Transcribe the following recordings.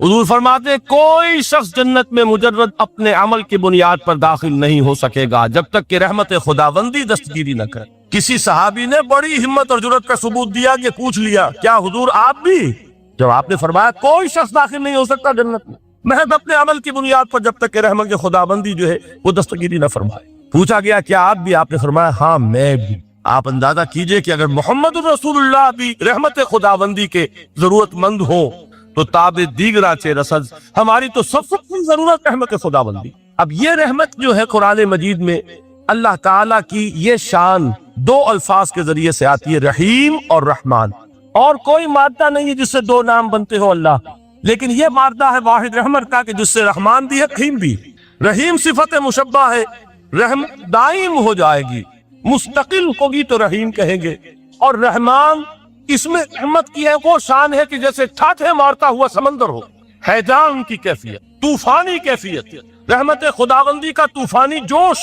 حضور فرماتے ہیں کوئی شخص جنت میں مجرد اپنے عمل کی بنیاد پر داخل نہیں ہو سکے گا جب تک کہ رحمت خداوندی دستگیری نہ کرے۔ کسی صحابی نے بڑی ہمت اور جرأت کا ثبوت دیا کہ پوچھ لیا کیا حضور آپ بھی؟ جب آپ نے فرمایا کوئی شخص داخل نہیں ہو سکتا جنت میں محض اپنے عمل کی بنیاد پر جب تک کہ رحمت خداوندی جو ہے وہ دستگیری نہ فرمائے۔ پوچھا گیا کیا آپ بھی؟ آپ نے فرمایا ہاں میں بھی۔ آپ اندازہ کیجئے کہ اگر محمد رسول اللہ بھی رحمت خداوندی کے ضرورت مند ہوں تو تاب دیگرہ چے رسد ہماری تو سب سے ضرورت رحمت خداوندی۔ اب یہ رحمت جو ہے قرآن مجید میں اللہ تعالیٰ کی یہ شان دو الفاظ کے ذریعے سے آتی ہے، رحیم اور رحمان۔ اور کوئی مادہ نہیں ہے جس سے دو نام بنتے ہو اللہ، لیکن یہ مادہ ہے واحد رحمت کا کہ جس سے رحمان بھی ہے رحیم بھی۔ رحیم صفت مشبہ ہے، رحمت دائم ہو جائے گی، مستقل ہوگی تو رحیم کہیں گے۔ اور رحمان اس میں رحمت کی ہے وہ شان ہے کہ جیسے ٹھاٹھے مارتا ہوا سمندر ہو، ہیجان کی کیفیت، طوفانی کیفیت، رحمت خداوندی کا طوفانی جوش،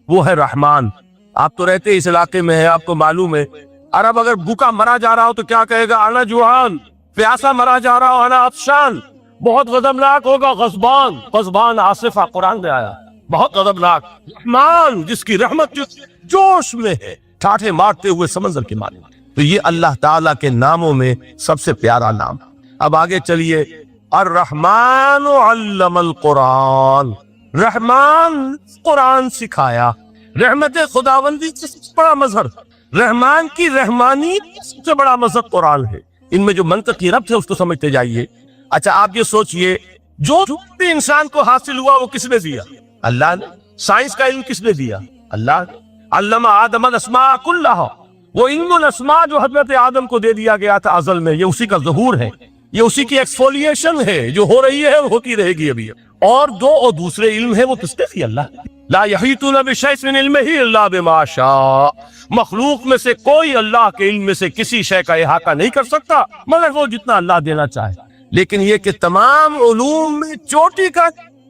وہ ہے رحمان۔ آپ تو رہتے اس علاقے میں ہیں، آپ کو معلوم ہے عرب اگر بھوکا مرا جا رہا ہو تو کیا کہے گا؟ انا جوعان۔ پیاسا مرا جا رہا ہو انا عطشان۔ بہت غضبناک ہوگا غضبان، غضبان آصفہ قرآن میں آیا، بہت غضبناک۔ رحمان جس کی رحمت جوش میں ہے، ٹھاٹھے مارتے ہوئے سمندر کے معنی۔ تو یہ اللہ تعالیٰ کے ناموں میں سب سے پیارا نام۔ اب آگے چلیے، الرحمن علم القرآن، رحمان قرآن سکھایا۔ رحمت خداوندی سے سب سے بڑا مظہر، رحمان کی رحمانی سب سے بڑا مظہر قرآن ہے۔ ان میں جو منطقی ربط ہے اس کو سمجھتے جائیے۔ اچھا آپ یہ سوچئے جو بھی انسان کو حاصل ہوا وہ کس نے دیا؟ اللہ نے۔ سائنس کا علم کس نے دیا؟ اللہ نے۔ علم آدم الاسماء کلہا، وہ علم الاسماء جو حضرت آدم کو دے دیا گیا تھا ازل میں، یہ اسی کا ظہور ہے، یہ اسی کی ایکسفولیشن ہے جو ہو رہی ہے اور ہوتی رہے گی ابھی۔ اور دوسرے علم ہے وہ کس نے دی؟ اللہ نے۔ لا یحیطون بشیء من علمہ الا بما شاء، مخلوق میں سے کوئی اللہ کے علم میں سے کسی شے کا احاطہ نہیں کر سکتا مگر وہ جتنا اللہ دینا چاہے۔ لیکن یہ کہ تمام علوم میں چوٹی کا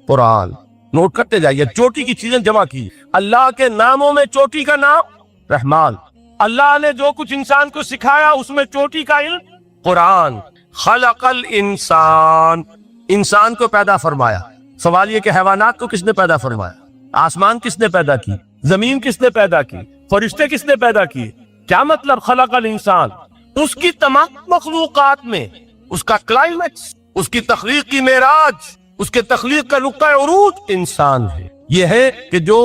قرآن، نوٹ کرتے جائیے، چوٹی کی چیزیں جمع کی۔ اللہ کے ناموں میں چوٹی کا نام رحمان، اللہ نے جو کچھ انسان کو سکھایا اس میں چوٹی کا علم قرآن۔ خلق الانسان، انسان کو پیدا فرمایا۔ سوال یہ کہ حیوانات کو کس نے پیدا فرمایا؟ آسمان کس نے پیدا کی؟ زمین کس نے پیدا کی؟ فرشتے کس نے پیدا کیے؟ کیا مطلب خلق الانسان؟ اس کی تمام مخلوقات میں اس کا کلائمیکس، اس کی تخلیق کی معراج، اس کے تخلیق کا نقطہ عروج انسان ہے۔ یہ ہے کہ جو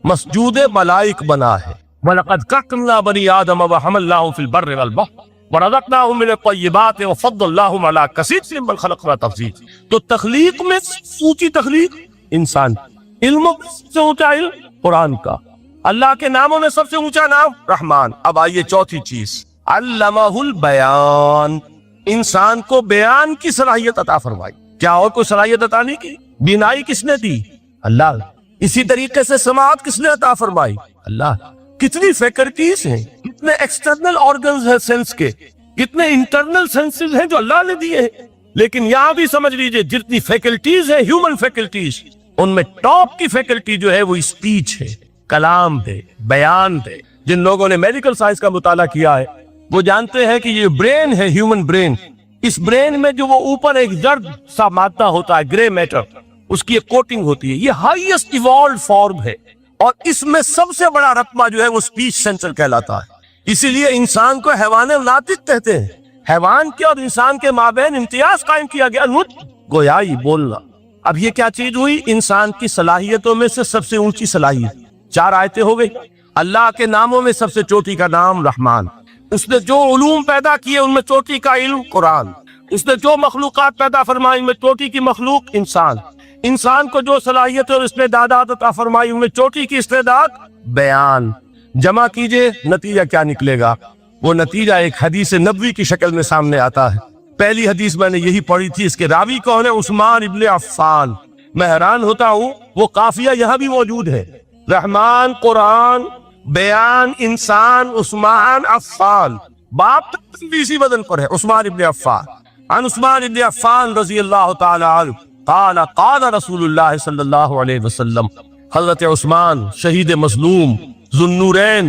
مسجود ملائک بنا ہے۔ وَلَقَدْ كَرَّمْنَا بَنِي آدَمَ وَحَمَلْنَاهُمْ فِي الْبَرِّ وَالْبَحْرِ وَرَزَقْنَاهُم مِّنَ الطَّيِّبَاتِ وَفَضَّلْنَاهُمْ عَلَىٰ كَثِيرٍ مِّمَّنْ خَلَقْنَا تَفْضِيلًا۔ تو تخلیق میں اونچی تخلیق انسان، علم سے اونچا علم قرآن کا، اللہ کے ناموں میں سب سے اونچا نام رحمان۔ اب آئیے چوتھی چیز، علمہ البیان، انسان کو بیان کی صلاحیت عطا فرمائی۔ کیا اور کوئی صلاحیت عطا نہیں کی؟ بینائی کس نے دی؟ اللہ۔ اسی طریقے سے سماعت کس نے عطا فرمائی؟ اللہ۔ کتنی فیکلٹیز ہیں، کتنے ایکسٹرنل آرگنز ہیں سینس کے، کتنے انٹرنل سینسز ہیں جو اللہ نے دیے ہیں۔ لیکن یہاں بھی سمجھ لیجئے جتنی فیکلٹیز ہیں ہیومن فیکلٹیز، ان میں ٹاپ کی فیکلٹی جو ہے وہ اسپیچ ہے، کلام ہے، بیان ہے۔ جن لوگوں نے میڈیکل سائنس کا مطالعہ کیا ہے وہ جانتے ہیں کہ یہ برین ہے، ہیومن برین، اس برین میں جو وہ اوپر ایک زرد سا مادہ ہوتا ہے، گرے میٹر، اس کی ایک کوٹنگ ہوتی ہے، یہ ہائیسٹ ایوالوڈ فارم ہے، اور اس میں سب سے بڑا رقبہ جو ہے وہ اسپیچ سینٹر کہلاتا ہے۔ اسی لیے انسان کو حیوان ناطق کہتے ہیں۔ حیوان کے اور انسان کے مابین امتیاز قائم کیا گیا، نطق، گویائی، بولنا۔ اب یہ کیا چیز ہوئی؟ انسان کی صلاحیتوں میں سے سب سے اونچی صلاحیت۔ 4 آیتیں ہو گئی۔ اللہ کے ناموں میں سب سے چوٹی کا نام رحمان، اس نے جو علوم پیدا کیے ان میں چوٹی کا علم قرآن، اس نے جو مخلوقات پیدا فرمائی ان میں چوٹی کی مخلوق انسان، انسان کو جو صلاحیت اور استعدادات عطا فرمائی ان میں چوٹی کی استعداد بیان۔ جمع کیجئے، نتیجہ کیا نکلے گا؟ وہ نتیجہ ایک حدیث نبوی کی شکل میں سامنے آتا ہے۔ پہلی حدیث میں نے یہی پڑھی تھی، اس کے راوی کون ہے؟ عثمان ابن عفان۔ میں حیران ہوتا ہوں وہ قافیہ یہاں بھی موجود ہے، رحمان، قرآن، بیان، انسان، عثمان، عفان، باپ تک اسی وزن پر ہے، عثمان ابن عفان۔ عن عثمان ابن عفان رضی اللہ تعالی عنہ قال قال رسول اللہ صلی اللہ علیہ وسلم، حضرت عثمان شہید مظلوم ذو النورین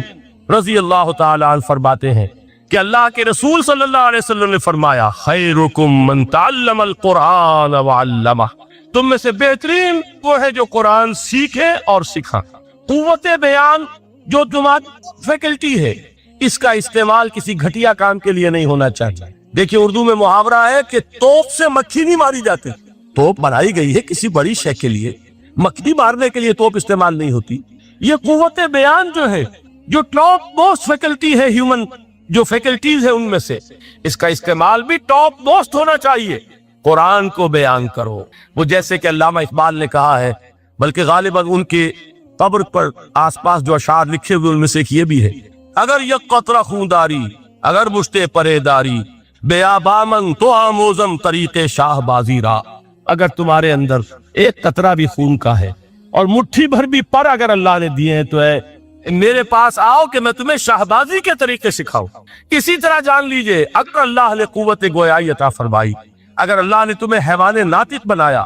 رضی اللہ تعالی عنہ فرماتے ہیں کہ اللہ کے رسول صلی اللہ علیہ وسلم نے فرمایا خیرکم من تعلم القرآن وعلمہ، تم میں سے بہترین وہ ہے جو قرآن سیکھے اور سکھا۔ قوت بیان جو تمہاری فیکلٹی ہے، اس کا استعمال کسی گھٹیا کام کے لیے نہیں ہونا چاہیے۔ دیکھیے اردو میں محاورہ ہے کہ توپ سے مکھی نہیں ماری جاتی، توپ بنائی گئی ہے کسی بڑی شے کے لیے، مکھی مارنے کے لیے توپ استعمال نہیں ہوتی۔ یہ قوت بیان جو ہے، جو ٹاپ موسٹ فیکلٹی ہے ہیومن جو فیکلٹیز ہیں ان میں سے، اس کا استعمال بھی ٹاپ موسٹ ہونا چاہیے۔ قرآن کو بیان کرو، وہ جیسے کہ علامہ اقبال نے کہا ہے، بلکہ غالباً ان کے قبر پر آس پاس جو اشعار لکھے ہوئے ان میں سے ایک یہ بھی ہے، اگر یک قطرہ خونداری اگر مشتے پرے داری، بیابامن تو آموزم طریق شاہ بازی را، اگر تمہارے اندر ایک قطرہ بھی خون کا ہے اور مٹھی بھر بھی پر اگر اللہ نے دیے ہیں تو ہے میرے پاس آؤ کہ میں تمہیں شاہبازی کے طریقے سکھاؤں۔ اسی طرح جان لیجئے اگر اللہ نے قوت گویائی عطا فرمائی، اگر اللہ نے تمہیں حیوان ناطق بنایا،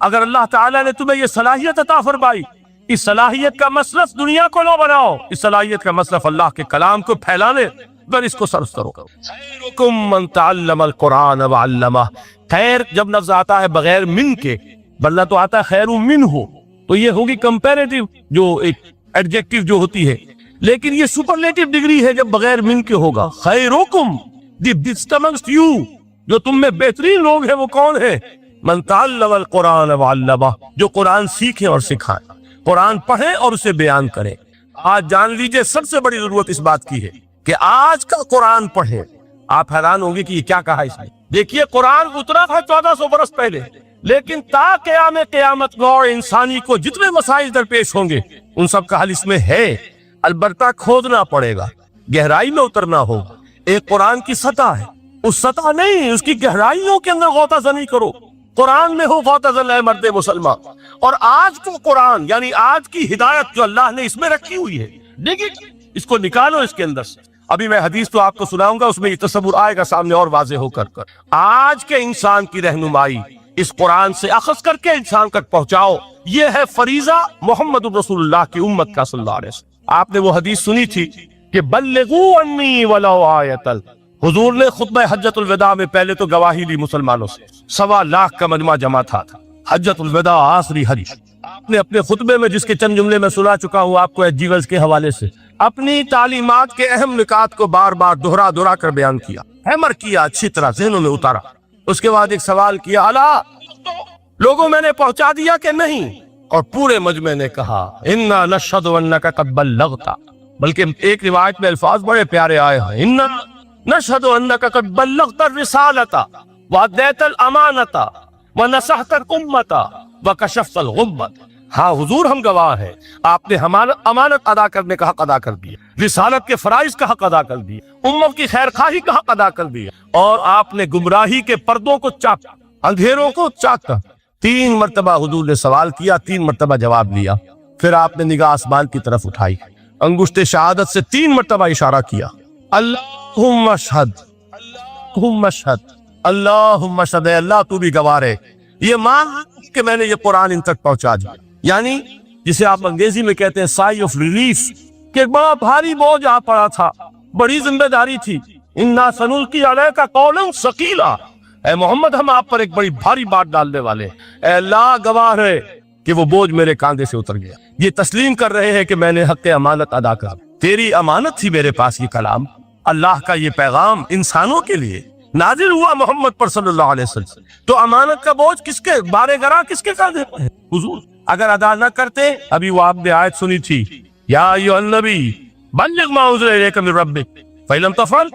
اگر اللہ تعالیٰ نے تمہیں یہ صلاحیت عطا فرمائی، اس صلاحیت کا مصرف دنیا کو نہ بناؤ، اس صلاحیت کا مصرف اللہ کے کلام کو پھیلانے پر اس کو صرف کرو۔ خیرکم من تعلم القرآن وعلمہ، خیر جب لفظ آتا ہے بغیر من کے، ورنہ تو آتا ہے خیر من ہو، تو یہ ہوگی کمپیریٹیو جو ایک ایڈجیکٹیو جو ہوتی ہے، لیکن یہ سپرلیٹیو ڈگری ہے جب بغیر من کے ہوگا۔ خیرکم دی بیسٹ امنگسٹ یو، جو تم میں بہترین لوگ ہیں وہ کون ہیں؟ من تعلم القرآن وعلمہ، جو قرآن سیکھیں اور سکھائیں، قرآن پڑھیں اور اسے بیان کریں۔ آج جان لیجئے سب سے بڑی ضرورت اس بات کی ہے کہ آج کا قرآن پڑھیں۔ آپ حیران ہوں گے کہ یہ کیا کہا اس نے۔ دیکھیے قرآن اترا تھا 1400 برس پہلے، لیکن تا قیام قیامت نوع انسانی کو جتنے مسائل درپیش ہوں گے ان سب کا حل اس میں ہے، البتہ کھودنا پڑے گا، گہرائی میں اترنا ہوگا۔ ایک قرآن کی سطح ہے، اس سطح نہیں، اس کی گہرائیوں کے اندر غوطہ زنی کرو۔ قرآن میں ہو غوطہ زن اے مرد مسلمان، اور آج کو قرآن یعنی آج کی ہدایت جو اللہ نے اس میں رکھی ہوئی ہے، دیکھیے اس کو نکالو اس کے اندر سے۔ ابھی میں حدیث تو آپ کو سناؤں گا، اس میں یہ تصور آئے گا سامنے اور واضح ہو کر آج کے انسان کی رہنمائی اس قرآن سے اخذ کر کے انسان تک پہنچاؤ۔ یہ ہے فریضہ محمد رسول اللہ کی امت کا صلی اللہ علیہ وسلم۔ آپ نے وہ حدیث سنی تھی کہ بلغوا انی ولو آیۃ، حضور نے خطبہ حجۃ الوداع میں پہلے تو گواہی لی مسلمانوں سے، 1.25 لاکھ کا مجمع جمع تھا۔ حجۃ الوداع آخری حج، آپ نے اپنے خطبے میں جس کے چند جملے میں سنا چکا ہوں آپ کو ایجیولز کے حوالے سے، اپنی تعلیمات کے اہم نکات کو بار بار دہرا کر بیان کیا، ہیمر کیا، اچھی طرح ذہنوں میں اتارا۔ اس کے بعد ایک سوال کیا، الا لوگوں میں نے پہنچا دیا کہ نہیں؟ اور پورے مجمع نے کہا انا نشہد انک قد بلغت، بلکہ ایک روایت میں الفاظ بڑے پیارے آئے ہیں، انا نشہد انک قد بلغت الرسالۃ وادیت الامانۃ ونصحت الامۃ وکشفت الغمۃ۔ ہاں حضور ہم گواہ ہیں، آپ نے امانت ادا کرنے کا حق ادا کر دیا، رسالت کے فرائض کا حق ادا کر دیا، امت کی خیر خواہی کا حق ادا کر دیا، اور آپ نے گمراہی کے پردوں کو چاکا، اندھیروں کو چاکا۔ 3 مرتبہ حضور نے سوال کیا، 3 مرتبہ جواب لیا، پھر آپ نے نگاہ آسمان کی طرف اٹھائی، انگشت شہادت سے 3 مرتبہ اشارہ کیا، اللہم اشہد، اللہم اشہد، اللہم اشہد، اے اللہ تو بھی گواہ ہے، یہ مان کہ میں نے یہ قرآن ان تک پہنچا دیا۔ یعنی جسے آپ انگریزی میں کہتے ہیں سائی آف ریلیف، کہ ایک بڑا بھاری بوجھ آ پڑا تھا، بڑی ذمہ داری تھی، انا سنلقی علیک قولا ثقیلا، اے محمد ہم آپ پر ایک بڑی بھاری بات ڈالنے والے ہیں، اے اللہ گواہ ہے کہ وہ بوجھ میرے کاندھے سے اتر گیا۔ یہ تسلیم کر رہے ہیں کہ میں نے حق امانت ادا کر، تیری امانت تھی میرے پاس یہ کلام، اللہ کا یہ پیغام انسانوں کے لیے نازل ہوا محمد پر صلی اللہ علیہ وسلم، تو امانت کا بوجھ کس کے بارے گراں کس کے کاندھے پر ہے؟ حضور اگر ادا نہ کرتے، ابھی وہ آپ نے آیت سنی تھی، یا ایھا النبی بلغ ما انزل الیک من ربک فإن لم تفعل